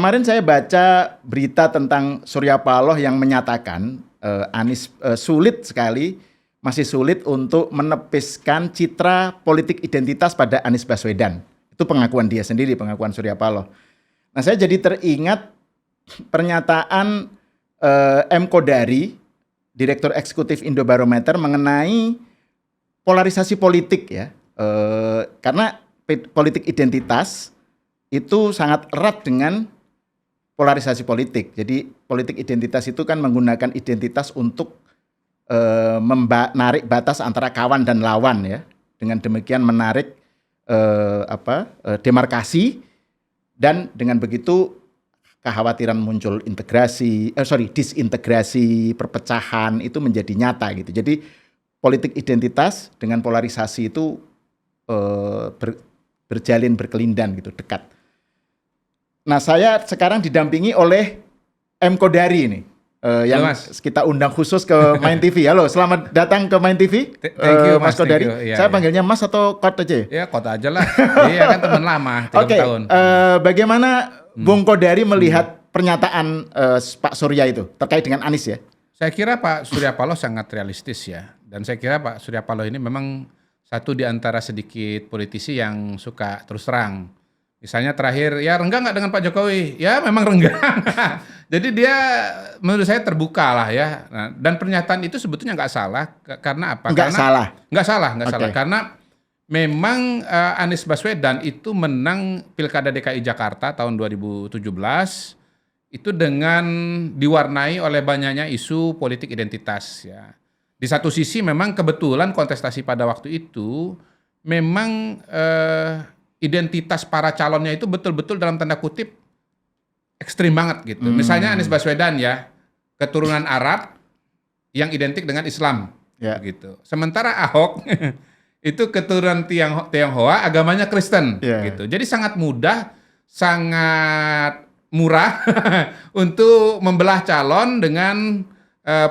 kemarin saya baca berita tentang Surya Paloh yang menyatakan Anies sulit sekali, masih sulit untuk menepiskan citra politik identitas pada Anies Baswedan. Itu pengakuan dia sendiri, pengakuan Surya Paloh. Nah, saya jadi teringat pernyataan M. Kodari, Direktur Eksekutif Indobarometer, mengenai polarisasi politik ya. Karena politik identitas itu sangat erat dengan polarisasi politik. Jadi politik identitas itu kan menggunakan identitas untuk menarik batas antara kawan dan lawan ya. Dengan demikian menarik demarkasi, dan dengan begitu kekhawatiran muncul disintegrasi, perpecahan itu menjadi nyata gitu. Jadi politik identitas dengan polarisasi itu berjalin berkelindan gitu, dekat. Nah, saya sekarang didampingi oleh M. Kodari ini. Yang Mas, kita undang khusus ke Main TV. Halo, selamat datang ke Main TV. Thank you, Mas Kodari. Saya panggilnya Mas atau Kot aja? Ya, Kot aja lah. Iya kan teman lama, 3 tahun. Bagaimana Bung Kodari melihat pernyataan Pak Surya itu terkait dengan Anies ya? Saya kira Pak Surya Paloh sangat realistis ya. Dan saya kira Pak Surya Paloh ini memang satu di antara sedikit politisi yang suka terus terang. Misalnya terakhir, ya renggang nggak dengan Pak Jokowi? Ya memang renggang. Jadi dia menurut saya terbuka lah ya. Nah, dan pernyataan itu sebetulnya nggak salah. Karena apa? Nggak salah. Karena memang Anies Baswedan itu menang Pilkada DKI Jakarta tahun 2017 itu dengan diwarnai oleh banyaknya isu politik identitas ya. Di satu sisi memang kebetulan kontestasi pada waktu itu memang identitas para calonnya itu betul-betul dalam tanda kutip ekstrim banget gitu. Misalnya Anies Baswedan ya, keturunan Arab yang identik dengan Islam gitu. Sementara Ahok itu keturunan Tionghoa, agamanya Kristen gitu. Jadi sangat mudah, sangat murah untuk membelah calon dengan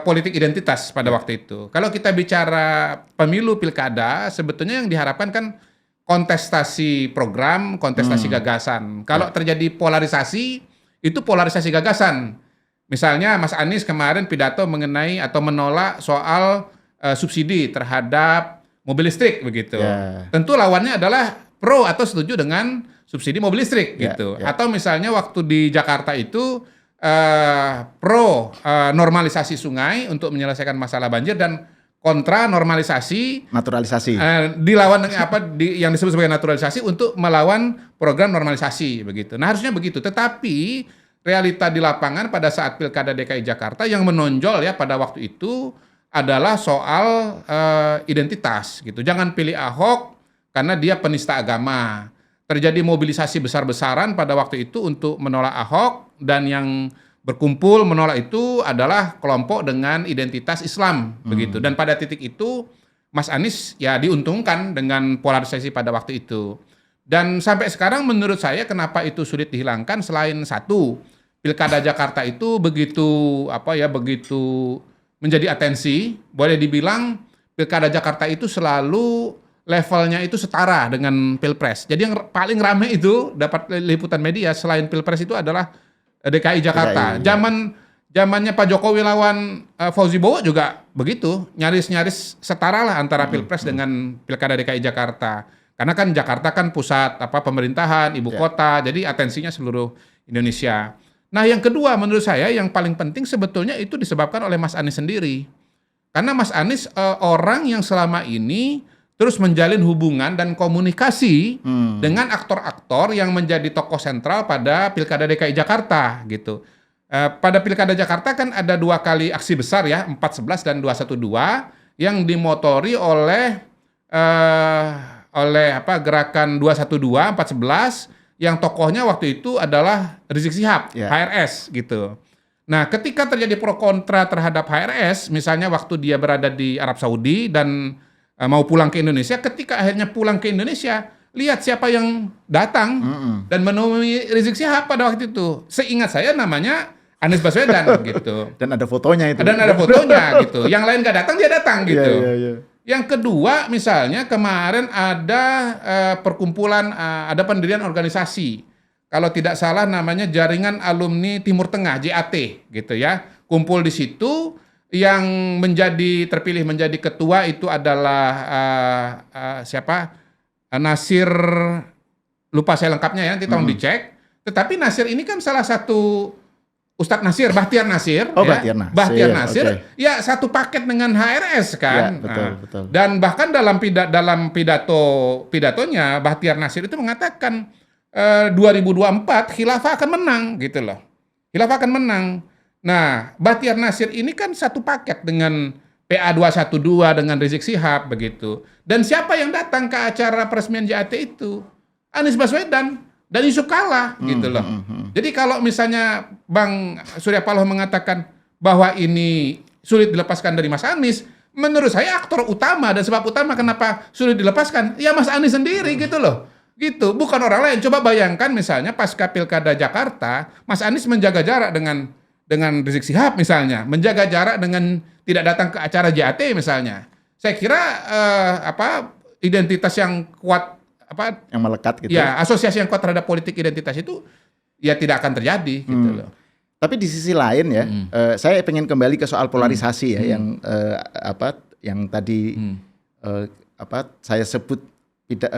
politik identitas pada waktu itu. Kalau kita bicara pemilu pilkada, sebetulnya yang diharapkan kan kontestasi program, kontestasi gagasan. Kalau terjadi polarisasi, itu polarisasi gagasan. Misalnya Mas Anies kemarin pidato mengenai atau menolak soal subsidi terhadap mobil listrik begitu. Tentu lawannya adalah pro atau setuju dengan subsidi mobil listrik gitu. Atau misalnya waktu di Jakarta itu pro normalisasi sungai untuk menyelesaikan masalah banjir dan kontra naturalisasi dilawan dengan yang disebut sebagai naturalisasi untuk melawan program normalisasi begitu. Nah, harusnya begitu. Tetapi realita di lapangan pada saat Pilkada DKI Jakarta yang menonjol ya pada waktu itu adalah soal identitas gitu. Jangan pilih Ahok karena dia penista agama. Terjadi mobilisasi besar-besaran pada waktu itu untuk menolak Ahok, dan yang berkumpul menolak itu adalah kelompok dengan identitas Islam begitu. Dan pada titik itu Mas Anies ya diuntungkan dengan polarisasi pada waktu itu. Dan sampai sekarang menurut saya kenapa itu sulit dihilangkan, selain satu, Pilkada Jakarta itu begitu menjadi atensi. Boleh dibilang Pilkada Jakarta itu selalu levelnya itu setara dengan Pilpres. Jadi yang paling ramai itu dapat liputan media selain Pilpres itu adalah DKI Jakarta. Zamannya Pak Jokowi lawan Fauzi Bowo juga begitu, nyaris setara lah antara Pilpres dengan Pilkada DKI Jakarta. Karena kan Jakarta kan pusat pemerintahan, ibu kota, jadi atensinya seluruh Indonesia. Nah, yang kedua menurut saya yang paling penting sebetulnya itu disebabkan oleh Mas Anies sendiri. Karena Mas Anies orang yang selama ini terus menjalin hubungan dan komunikasi dengan aktor-aktor yang menjadi tokoh sentral pada Pilkada DKI Jakarta gitu. Pada Pilkada Jakarta kan ada 2 kali aksi besar ya, 4.11 dan 2.12 yang dimotori oleh gerakan 212, 4.11 yang tokohnya waktu itu adalah Rizik Syihab, HRS gitu. Nah, ketika terjadi pro kontra terhadap HRS, misalnya waktu dia berada di Arab Saudi dan mau pulang ke Indonesia, ketika akhirnya pulang ke Indonesia, lihat siapa yang datang dan menemui Rizik Syihab pada waktu itu. Seingat saya namanya Anies Baswedan gitu. Dan ada fotonya itu. Dan ada fotonya gitu. Yang lain gak datang, dia datang gitu. Yang kedua, misalnya kemarin ada perkumpulan, ada pendirian organisasi kalau tidak salah namanya Jaringan Alumni Timur Tengah, JAT gitu ya. Kumpul di situ, yang terpilih menjadi ketua itu adalah siapa? Nasir, lupa saya lengkapnya ya, nanti tolong dicek. Tetapi Nasir ini kan salah satu Ustadz Nasir, Bahtiar Nasir, Oh, ya. Bahtiar Nasir, Nasir, oke. ya satu paket dengan HRS kan. Ya, betul, betul. Dan bahkan dalam pidatonya Bahtiar Nasir itu mengatakan 2024 khilafah akan menang gitu loh. Khilafah akan menang. Nah, Bahtiar Nasir ini kan satu paket dengan PA 212 dengan Rizik Syihab begitu. Dan siapa yang datang ke acara peresmian JAT itu? Anies Baswedan. Dan Yusuf Kala gitu loh. Jadi kalau misalnya Bang Surya Paloh mengatakan bahwa ini sulit dilepaskan dari Mas Anies, menurut saya aktor utama dan sebab utama kenapa sulit dilepaskan, ya Mas Anies sendiri gitu loh. Gitu, bukan orang lain. Coba bayangkan misalnya pasca Pilkada Jakarta, Mas Anies menjaga jarak dengan Rizik Syihab misalnya, menjaga jarak dengan tidak datang ke acara JAT misalnya. Saya kira identitas yang kuat yang melekat gitu. ya, asosiasi yang kuat terhadap politik identitas itu ya tidak akan terjadi gitu loh. Tapi di sisi lain ya, saya pengen kembali ke soal polarisasi ya, yang tadi saya sebut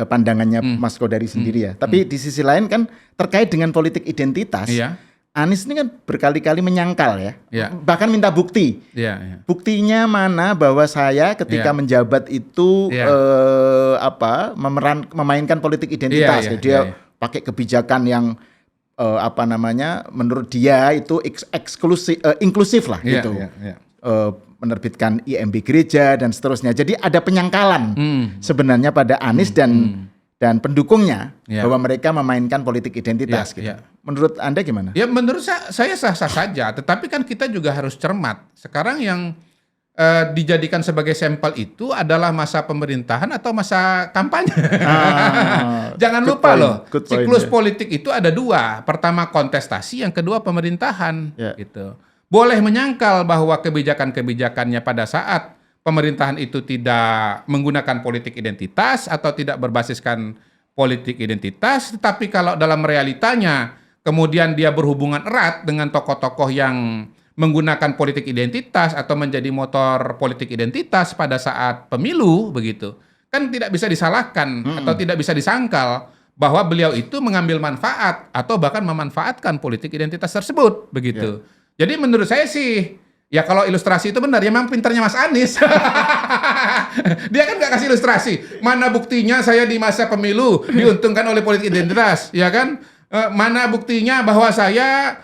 pandangannya Mas Kodari sendiri ya. Tapi di sisi lain kan terkait dengan politik identitas, Iya. Anies ini kan berkali-kali menyangkal ya, Iya. bahkan minta bukti. Iya. Buktinya mana bahwa saya ketika Iya. menjabat itu Iya. memainkan politik identitas. Iya, iya, Dia iya. pakai kebijakan yang menurut dia itu inklusif lah Iya, gitu. iya. Menerbitkan IMB gereja dan seterusnya. Jadi ada penyangkalan sebenarnya pada Anies dan pendukungnya Iya. bahwa mereka memainkan politik identitas Iya, gitu. iya. Menurut Anda gimana? Ya menurut saya sah-sah saja, tetapi kan kita juga harus cermat. Sekarang yang dijadikan sebagai sampel itu adalah masa pemerintahan atau masa kampanye. Jangan good lupa point, loh, good point, siklus ya. politik itu ada dua. Pertama kontestasi, yang kedua pemerintahan. Ya. Gitu. Boleh menyangkal bahwa kebijakan-kebijakannya pada saat pemerintahan itu tidak menggunakan politik identitas atau tidak berbasiskan politik identitas, tetapi kalau dalam realitanya kemudian dia berhubungan erat dengan tokoh-tokoh yang menggunakan politik identitas atau menjadi motor politik identitas pada saat pemilu begitu, kan tidak bisa disalahkan atau tidak bisa disangkal bahwa beliau itu mengambil manfaat atau bahkan memanfaatkan politik identitas tersebut begitu. Jadi menurut saya sih, ya kalau ilustrasi itu benar, ya memang pintarnya Mas Anies. Dia kan nggak kasih ilustrasi. Mana buktinya saya di masa pemilu diuntungkan oleh politik identitas, ya kan? Mana buktinya bahwa saya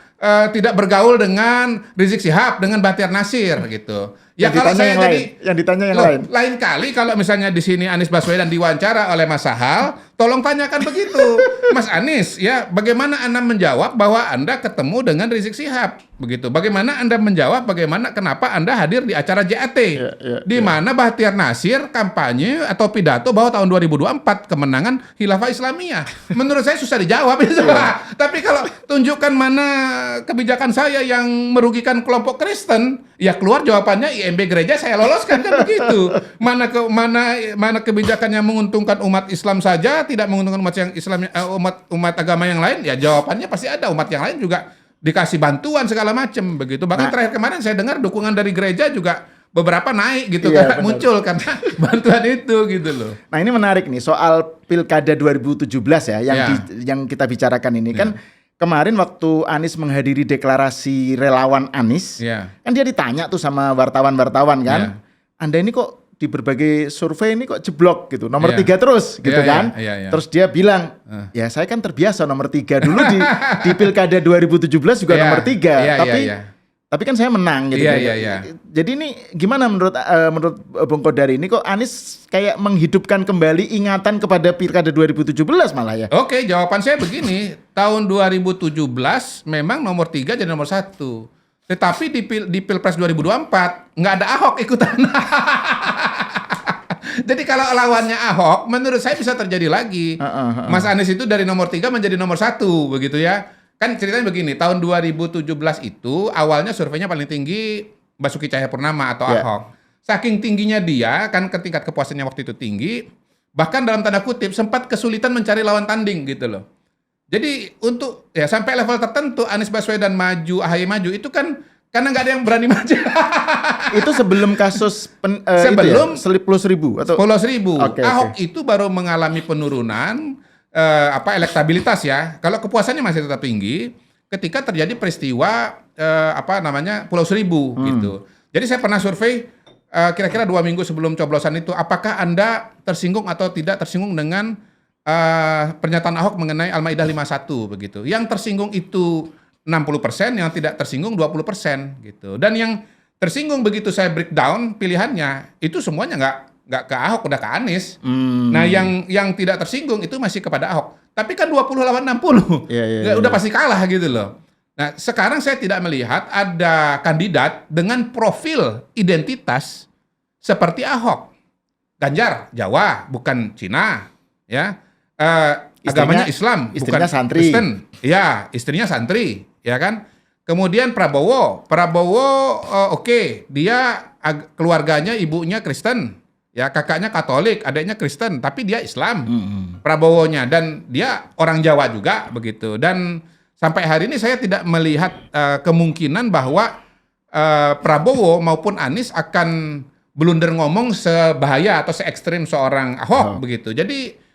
tidak bergaul dengan Rizik Syihab, dengan Bahtiar Nasir gitu. Ya Yang kalau ditanya saya yang jadi lain, yang ditanya yang Loh, lain. lain kali kalau misalnya di sini Anies Baswedan diwawancara oleh Mas Sahal, tolong tanyakan begitu. Mas Anies, ya bagaimana Anda menjawab bahwa Anda ketemu dengan Rizik Syihab? Begitu. Bagaimana Anda menjawab kenapa Anda hadir di acara JAT? Di mana Bahtiar Nasir kampanye atau pidato bahwa tahun 2024 kemenangan Khilafah Islamiyah. Menurut saya susah dijawab itu. Tapi kalau tunjukkan mana kebijakan saya yang merugikan kelompok Kristen, ya keluar jawabannya IMB gereja saya loloskan kan begitu. Mana kebijakan yang menguntungkan umat Islam saja, tidak menguntungkan umat yang Islam umat agama yang lain, ya jawabannya pasti ada. Umat yang lain juga dikasih bantuan segala macam begitu. Bahkan terakhir kemarin saya dengar dukungan dari gereja juga beberapa naik gitu, Iya, muncul karena bantuan itu gitu loh. Nah ini menarik nih soal Pilkada 2017 ya yang kita bicarakan ini kan kemarin waktu Anies menghadiri deklarasi relawan Anies, kan dia ditanya tuh sama wartawan-wartawan kan, Anda ini kok di berbagai survei ini kok jeblok gitu, nomor 3 terus gitu kan. Terus dia bilang, ya saya kan terbiasa nomor 3 dulu di Pilkada 2017 juga nomor 3, tapi kan saya menang gitu. Jadi ini gimana menurut Bung Kodari ini kok Anies kayak menghidupkan kembali ingatan kepada Pilkada 2017 malah ya? Oke, jawaban saya begini, tahun 2017 memang nomor 3 jadi nomor 1. Tetapi di Pilpres 2024 nggak ada Ahok ikutan. Jadi kalau lawannya Ahok, menurut saya bisa terjadi lagi. Mas Anies itu dari nomor 3 menjadi nomor 1 begitu ya. Kan ceritanya begini, tahun 2017 itu awalnya surveinya paling tinggi Basuki Cahayapurnama atau Ahok. Saking tingginya dia, kan tingkat kepuasannya waktu itu tinggi, bahkan dalam tanda kutip sempat kesulitan mencari lawan tanding gitu loh. Jadi untuk ya sampai level tertentu Anies Baswedan maju, AHY maju itu kan karena nggak ada yang berani maju. Itu sebelum kasus Sebelum itu ya, 10.000 atau 10.000. Oke, Ahok oke. itu baru mengalami penurunan elektabilitas ya. Kalau kepuasannya masih tetap tinggi ketika terjadi peristiwa Pulau Seribu gitu. Jadi saya pernah survei kira-kira 2 minggu sebelum coblosan itu, apakah Anda tersinggung atau tidak tersinggung dengan pernyataan Ahok mengenai Al-Maidah 51 begitu. Yang tersinggung itu 60%, yang tidak tersinggung 20% gitu. Dan yang tersinggung begitu saya breakdown pilihannya itu semuanya nggak ke Ahok, udah ke Anies. Nah, yang tidak tersinggung itu masih kepada Ahok. Tapi kan 20 lawan 60. Iya, iya, Udah iya. pasti kalah gitu loh. Nah, sekarang saya tidak melihat ada kandidat dengan profil identitas seperti Ahok. Ganjar Jawa, bukan Cina, ya. Agamanya Islam, bukan istrinya santri. Kristen. Ya, istrinya santri, ya kan. Kemudian Prabowo oke, dia keluarganya ibunya Kristen, ya kakaknya Katolik, adiknya Kristen, tapi dia Islam. Prabowo-nya, dan dia orang Jawa juga begitu. Dan sampai hari ini saya tidak melihat kemungkinan bahwa Prabowo maupun Anies akan blunder ngomong sebahaya atau se ekstrim seorang Ahok begitu. Jadi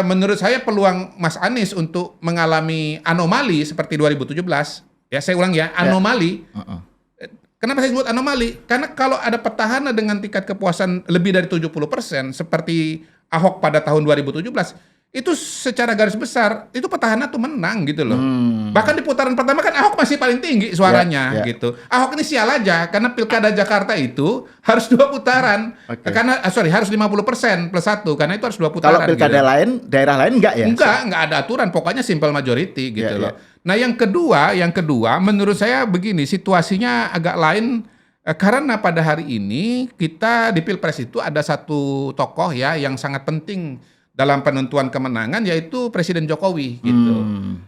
menurut saya peluang Mas Anies untuk mengalami anomali seperti 2017, ya saya ulang ya, anomali. Kenapa saya sebut anomali? Karena kalau ada petahana dengan tingkat kepuasan lebih dari 70% seperti Ahok pada tahun 2017, itu secara garis besar itu petahana tuh menang gitu loh. Bahkan di putaran pertama kan Ahok masih paling tinggi suaranya gitu. Ahok ini sial aja karena Pilkada Jakarta itu harus 2 putaran. Karena harus 50% plus 1 karena itu harus 2 putaran. Kalau pilkada gitu. lain, daerah lain enggak ya? Enggak ada aturan, pokoknya simple majority gitu loh. Nah, yang kedua menurut saya begini, situasinya agak lain karena pada hari ini kita di Pilpres itu ada satu tokoh ya yang sangat penting dalam penentuan kemenangan, yaitu Presiden Jokowi gitu.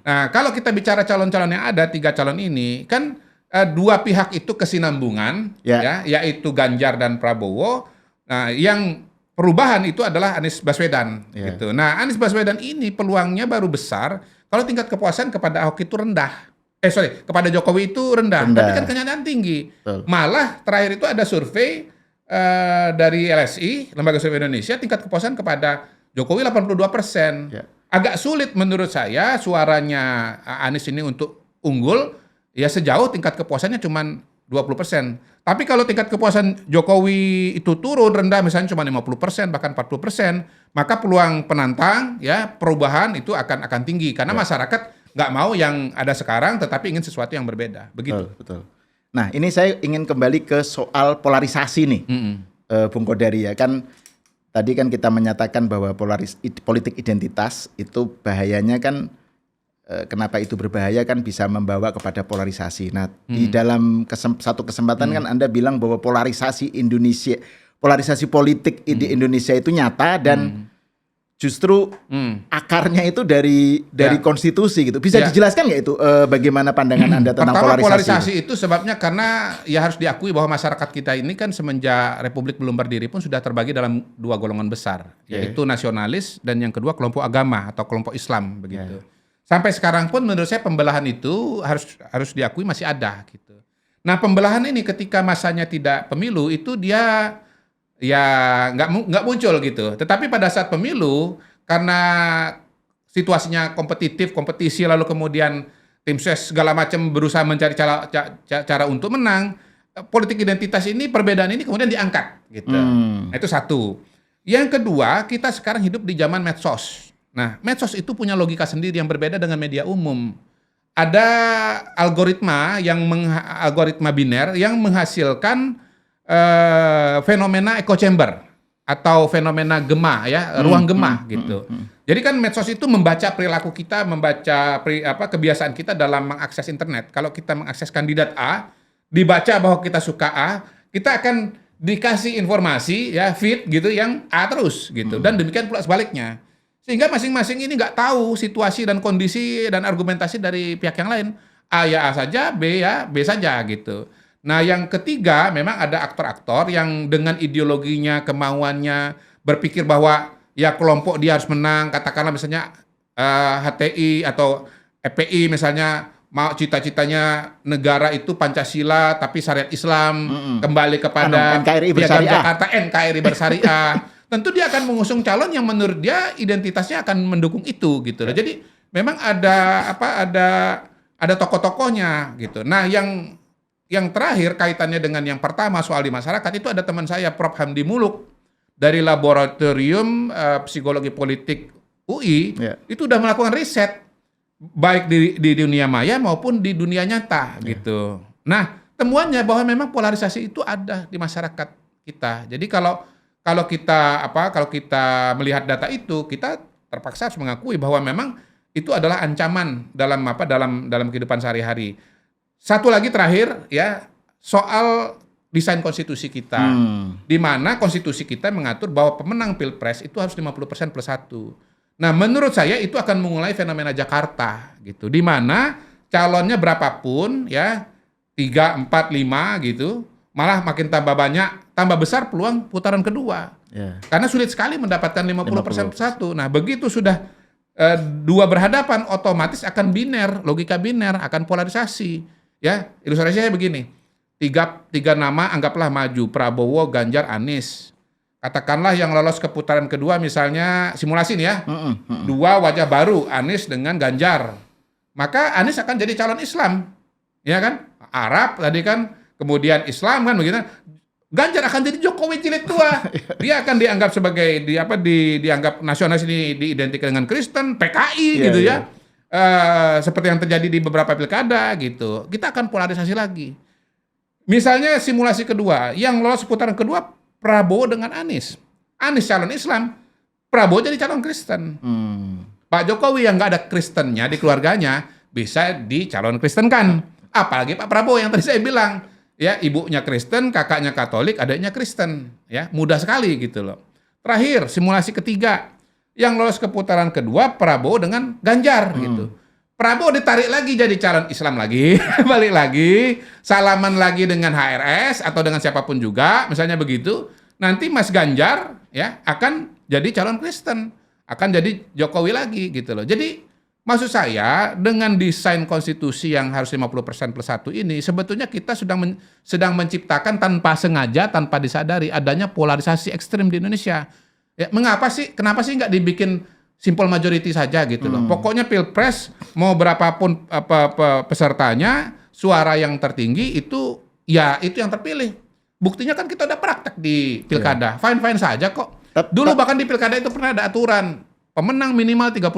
Nah, kalau kita bicara calon-calon yang ada 3 calon ini kan 2 pihak itu kesinambungan ya, yaitu Ganjar dan Prabowo. Nah, yang perubahan itu adalah Anies Baswedan gitu. Nah, Anies Baswedan ini peluangnya baru besar kalau tingkat kepuasan kepada Ahok itu rendah. Kepada Jokowi itu rendah. Tapi kan kenyataan tinggi. Malah terakhir itu ada survei dari LSI, Lembaga Survei Indonesia, tingkat kepuasan kepada Jokowi 82%. Agak sulit menurut saya suaranya Anies ini untuk unggul ya sejauh tingkat kepuasannya cuma 20%. Tapi kalau tingkat kepuasan Jokowi itu turun rendah misalnya cuma 50% bahkan 40%, maka peluang penantang ya perubahan itu akan tinggi karena masyarakat nggak mau yang ada sekarang tetapi ingin sesuatu yang berbeda. Begitu. Betul. Nah, ini saya ingin kembali ke soal polarisasi nih. Bung Kodari ya kan. Tadi kan kita menyatakan bahwa politik identitas itu bahayanya kan, kenapa itu berbahaya kan bisa membawa kepada polarisasi. Nah, di dalam satu kesempatan kan Anda bilang bahwa polarisasi politik di Indonesia itu nyata dan justru akarnya itu dari konstitusi gitu. Bisa dijelaskan nggak itu bagaimana pandangan Anda tentang Pertama, polarisasi itu sebabnya karena ya harus diakui bahwa masyarakat kita ini kan semenjak Republik belum berdiri pun sudah terbagi dalam 2 golongan besar, yaitu nasionalis dan yang kedua kelompok agama atau kelompok Islam begitu. Sampai sekarang pun menurut saya pembelahan itu harus diakui masih ada gitu. Nah, pembelahan ini ketika masanya tidak pemilu itu dia ya nggak muncul gitu. Tetapi pada saat pemilu karena situasinya kompetisi lalu kemudian tim ses segala macam berusaha mencari cara untuk menang, politik identitas ini, perbedaan ini kemudian diangkat gitu. Nah, itu satu. Yang kedua, kita sekarang hidup di zaman medsos. Nah, medsos itu punya logika sendiri yang berbeda dengan media umum. Ada algoritma biner yang menghasilkan fenomena echo chamber atau fenomena gema ya, ruang gema gitu. Jadi kan medsos itu membaca perilaku kita, membaca kebiasaan kita dalam mengakses internet. Kalau kita mengakses kandidat A, dibaca bahwa kita suka A, kita akan dikasih informasi ya feed gitu yang A terus gitu. Dan demikian pula sebaliknya. Sehingga masing-masing ini nggak tahu situasi dan kondisi dan argumentasi dari pihak yang lain. A ya A saja, B ya B saja gitu. Nah, yang ketiga memang ada aktor-aktor yang dengan ideologinya, kemauannya berpikir bahwa ya kelompok dia harus menang, katakanlah misalnya HTI atau FPI misalnya mau cita-citanya negara itu Pancasila tapi syariat Islam, kembali kepada NKRI Piagam bersyariah. Jakarta, NKRI bersyariah. Tentu dia akan mengusung calon yang menurut dia identitasnya akan mendukung itu gitu loh. Jadi memang ada tokoh-tokohnya gitu. Nah, yang terakhir kaitannya dengan yang pertama soal di masyarakat itu ada teman saya Prof Hamdi Muluk dari Laboratorium Psikologi Politik UI, itu udah melakukan riset baik di dunia maya maupun di dunia nyata gitu. Nah, temuannya bahwa memang polarisasi itu ada di masyarakat kita. Jadi kalau kita melihat data itu, kita terpaksa harus mengakui bahwa memang itu adalah ancaman dalam kehidupan sehari-hari. Satu lagi terakhir ya, soal desain konstitusi kita. Di mana konstitusi kita mengatur bahwa pemenang Pilpres itu harus 50% plus 1. Nah, menurut saya itu akan memulai fenomena Jakarta gitu, di mana calonnya berapapun ya 3, 4, 5 gitu, malah makin tambah banyak, tambah besar peluang putaran kedua. Karena sulit sekali mendapatkan 50% plus 1. Nah, begitu sudah dua berhadapan, otomatis akan biner, logika biner, akan polarisasi. Ya, ilustrasinya begini. Tiga nama anggaplah maju, Prabowo, Ganjar, Anies. Katakanlah yang lolos ke putaran kedua misalnya simulasi nih ya. Dua wajah baru, Anies dengan Ganjar. Maka Anies akan jadi calon Islam. Ya kan? Arab tadi kan, kemudian Islam kan begitu. Ganjar akan jadi Jokowi jilid 2. Dia akan dianggap sebagai dianggap nasionalis ini diidentikan dengan Kristen, PKI gitu ya. Seperti yang terjadi di beberapa pilkada gitu. Kita akan polarisasi lagi. Misalnya simulasi kedua, yang lolos putaran kedua Prabowo dengan Anies. Anies calon Islam, Prabowo jadi calon Kristen. Pak Jokowi yang nggak ada Kristennya di keluarganya bisa dicalon Kristenkan. Apalagi Pak Prabowo yang tadi saya bilang, ya ibunya Kristen, kakaknya Katolik, adiknya Kristen, ya mudah sekali gitu loh. Terakhir simulasi ketiga, yang lolos ke putaran kedua Prabowo dengan Ganjar gitu. Prabowo ditarik lagi jadi calon Islam lagi, balik lagi, salaman lagi dengan HRS atau dengan siapapun juga, misalnya begitu. Nanti Mas Ganjar ya akan jadi calon Kristen, akan jadi Jokowi lagi gitu loh. Jadi maksud saya dengan desain konstitusi yang harus 50% plus 1 ini, sebetulnya kita sedang menciptakan tanpa sengaja, tanpa disadari adanya polarisasi ekstrim di Indonesia. Ya, kenapa sih nggak dibikin simple majority saja gitu loh. Pokoknya Pilpres mau berapapun pesertanya, suara yang tertinggi itu ya itu yang terpilih. Buktinya kan kita udah praktek di pilkada. Fine-fine saja kok. Dulu bahkan di pilkada itu pernah ada aturan pemenang minimal 30%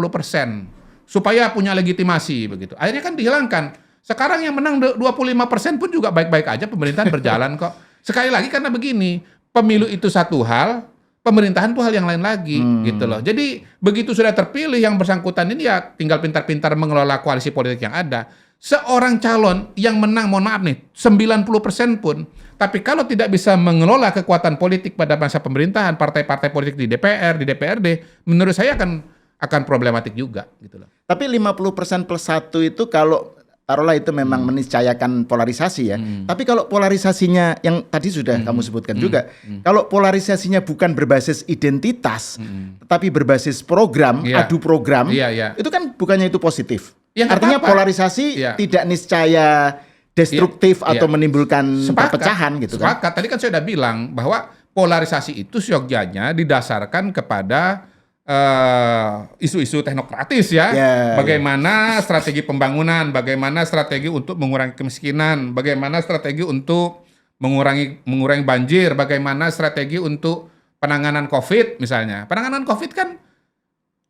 supaya punya legitimasi begitu. Akhirnya kan dihilangkan. Sekarang yang menang 25% pun juga baik-baik aja, pemerintahan berjalan kok. Sekali lagi karena begini, pemilu itu satu hal, pemerintahan tuh hal yang lain lagi gitu loh. Jadi begitu sudah terpilih yang bersangkutan ini ya tinggal pintar-pintar mengelola koalisi politik yang ada. Seorang calon yang menang, mohon maaf nih, 90% pun, tapi kalau tidak bisa mengelola kekuatan politik pada masa pemerintahan, partai-partai politik di DPR, di DPRD, menurut saya akan problematik juga gitu loh. Tapi 50% plus 1 itu kalau taruhlah itu memang meniscayakan polarisasi ya. Tapi kalau polarisasinya yang tadi sudah kamu sebutkan juga, kalau polarisasinya bukan berbasis identitas, tetapi berbasis program, adu program, itu kan bukannya itu positif. Ya, artinya apa-apa. Polarisasi tidak niscaya destruktif atau menimbulkan perpecahan gitu kan. Sepakat. Tadi kan saya sudah bilang bahwa polarisasi itu seyogyanya didasarkan kepada isu-isu teknokratis ya. Bagaimana strategi pembangunan, bagaimana strategi untuk mengurangi kemiskinan, bagaimana strategi untuk mengurangi banjir, bagaimana strategi untuk penanganan COVID misalnya. Penanganan COVID kan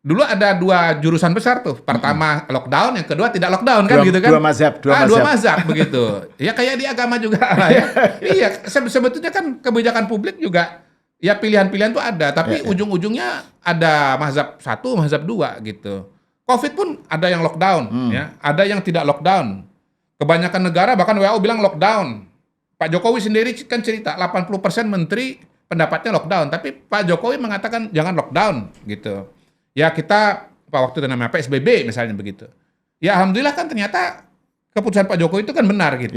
dulu ada dua jurusan besar tuh. Pertama lockdown, yang kedua tidak lockdown kan gitu kan. Dua mazhab begitu. Ya kayak di agama juga ya. Iya, sebetulnya kan kebijakan publik juga ya pilihan-pilihan tuh ada, tapi ujung-ujungnya ada mazhab 1, mazhab 2 gitu. COVID pun ada yang lockdown ya, ada yang tidak lockdown. Kebanyakan negara bahkan WHO bilang lockdown. Pak Jokowi sendiri kan cerita 80% menteri pendapatnya lockdown, tapi Pak Jokowi mengatakan jangan lockdown gitu. Ya kita waktu itu namanya PSBB misalnya begitu. Ya alhamdulillah kan ternyata keputusan Pak Jokowi itu kan benar gitu.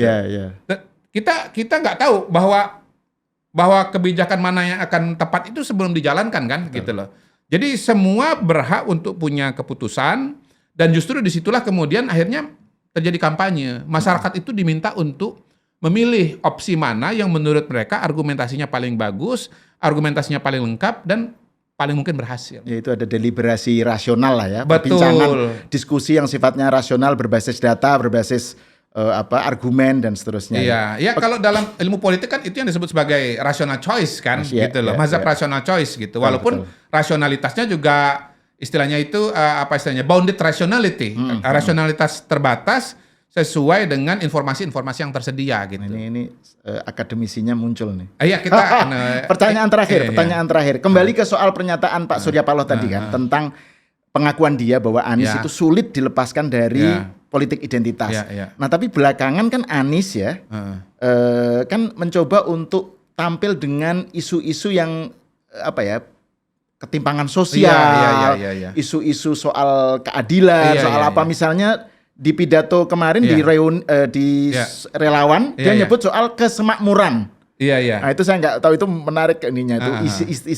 Kita nggak tahu bahwa kebijakan mana yang akan tepat itu sebelum dijalankan kan gitu loh. Jadi semua berhak untuk punya keputusan dan justru disitulah kemudian akhirnya terjadi kampanye. Masyarakat itu diminta untuk memilih opsi mana yang menurut mereka argumentasinya paling bagus, argumentasinya paling lengkap dan paling mungkin berhasil. Yaitu ada deliberasi rasional lah ya, Betul. perbincangan, diskusi yang sifatnya rasional berbasis data, berbasis argumen dan seterusnya. Iya, ya kalau dalam ilmu politik kan itu yang disebut sebagai rational choice kan, Iya, gitu loh. iya, Mazhab iya. rational choice gitu. Walaupun rasionalitasnya juga istilahnya itu bounded rationality, rasionalitas terbatas sesuai dengan informasi-informasi yang tersedia gitu. Ini akademisinya muncul nih. Iya kita Pertanyaan terakhir, iya. pertanyaan terakhir. Kembali ke soal pernyataan Pak Surya Paloh tadi kan tentang pengakuan dia bahwa Anies Ya. itu sulit dilepaskan dari Ya. politik identitas. Ya, ya. Nah, tapi belakangan kan Anies ya kan mencoba untuk tampil dengan isu-isu yang ketimpangan sosial, Iya. isu-isu soal keadilan, Iya, soal iya, apa iya. misalnya di pidato kemarin Iya. di Iya. relawan Iya, dia iya. nyebut soal kesemakmuran. Iya. Nah, itu saya nggak tahu, itu menarik ininya itu.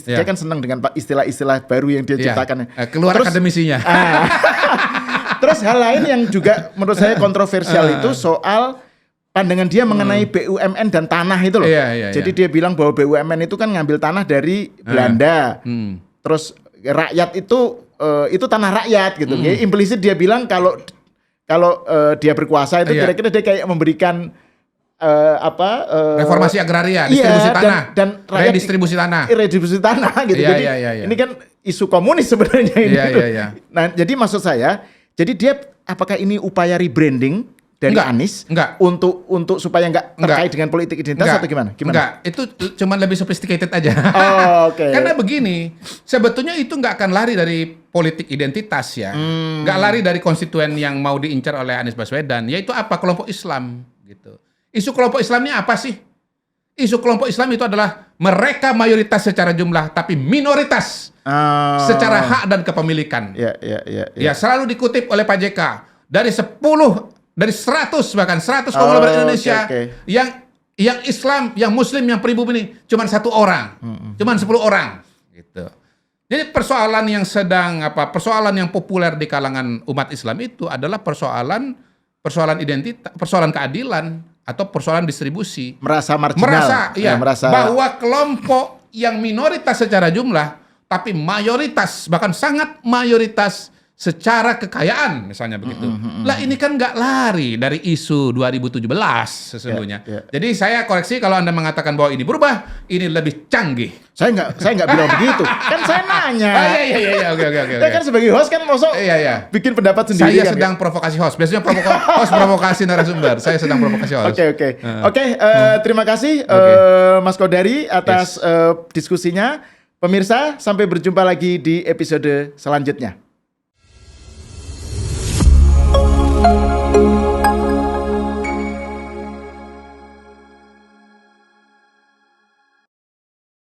Dia Iya. kan senang dengan istilah-istilah baru yang dia ciptakan. Keluar Terus- akademisinya. Terus hal lain yang juga menurut saya kontroversial itu soal pandangan dia mengenai BUMN dan tanah itu loh. Iya. Jadi dia bilang bahwa BUMN itu kan ngambil tanah dari Belanda. Terus rakyat itu tanah rakyat gitu. Jadi implisit dia bilang kalau dia berkuasa itu Iya. kira-kira dia kayak memberikan Reformasi agraria, iya, distribusi tanah, dan rakyat redistribusi tanah. redistribusi tanah gitu. Iya, Jadi iya. ini kan isu komunis sebenarnya ini. Iya. Nah, jadi maksud saya, jadi dia apakah ini upaya rebranding dari Enggak, Anies enggak. untuk supaya nggak terkait dengan politik identitas atau gimana? Enggak, itu cuma lebih sophisticated aja. Oh, oke. Karena begini, sebetulnya itu nggak akan lari dari politik identitas ya. Nggak lari dari konstituen yang mau diincar oleh Anies Baswedan, yaitu apa? Kelompok Islam gitu. Isu kelompok Islam ini apa sih? Isu kelompok Islam itu adalah mereka mayoritas secara jumlah tapi minoritas secara hak dan kepemilikan. Ya. Ya, selalu dikutip oleh Pak JK dari 100 bahkan 100 konglomerat Indonesia oke. yang Islam, yang Muslim, yang pribumi ini cuma 1 orang, cuma 10 orang, gitu. Jadi persoalan yang populer di kalangan umat Islam itu adalah persoalan identitas, persoalan keadilan atau persoalan distribusi. Merasa marginal. Merasa bahwa kelompok yang minoritas secara jumlah tapi mayoritas bahkan sangat mayoritas secara kekayaan misalnya begitu. Lah ini kan nggak lari dari isu 2017 sesungguhnya. Jadi saya koreksi kalau Anda mengatakan bahwa ini berubah, ini lebih canggih. Saya nggak bilang begitu. Kan saya nanya. Iya, oke. Saya kan sebagai host kan masuk Iya. bikin pendapat sendiri Saya kan. sedang provokasi host. Biasanya host provokasi narasumber. Saya sedang provokasi host. Oke, terima kasih Mas Kodari atas diskusinya. Pemirsa, sampai berjumpa lagi di episode selanjutnya.